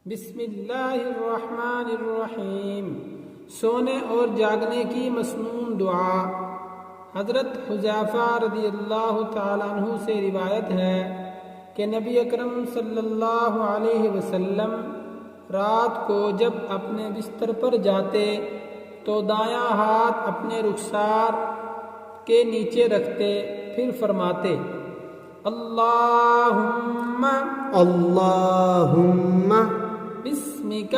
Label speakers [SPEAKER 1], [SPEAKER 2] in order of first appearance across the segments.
[SPEAKER 1] بسم اللہ الرحمن الرحیم۔ سونے اور جاگنے کی مسنون دعا۔ حضرت حذیفہ رضی اللہ تعالیٰ عنہ سے روایت ہے کہ نبی اکرم صلی اللہ علیہ وسلم رات کو جب اپنے بستر پر جاتے تو دایاں ہاتھ اپنے رخسار کے نیچے رکھتے، پھر فرماتے اللہم بسمک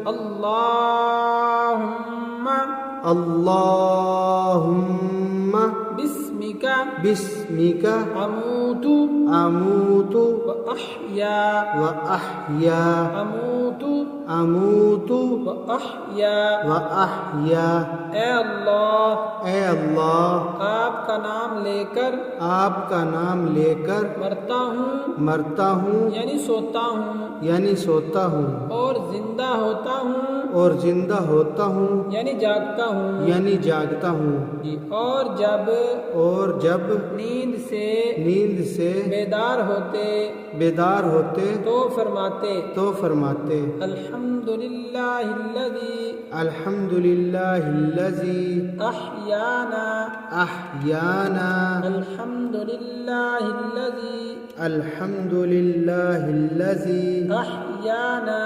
[SPEAKER 1] اللہم بسمک اموت وأحیا۔ اے اللہ آپ کا نام لے کر مرتا ہوں یعنی سوتا ہوں اور زندہ ہوتا ہوں یعنی جاگتا ہوں اور جب نیند سے بیدار ہوتے تو فرماتے الحمدللہ الذی احیانا الحمدللہ الذی احیانا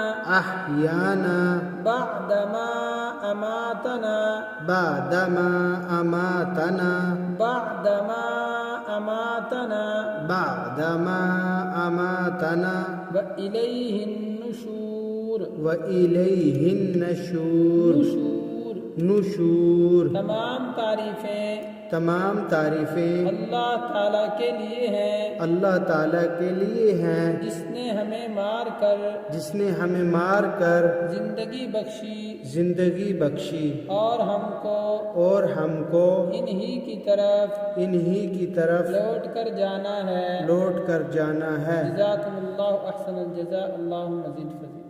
[SPEAKER 1] بعدما اماتنا وإلیہ النشور۔ تمام تعریفیں اللہ تعالیٰ کے لیے ہیں جس نے ہمیں مار کر زندگی بخشی اور ہم کو انہی کی طرف لوٹ کر جانا ہے۔ جزاکم اللہ احسن الجزاء، اللہم مزید فضل۔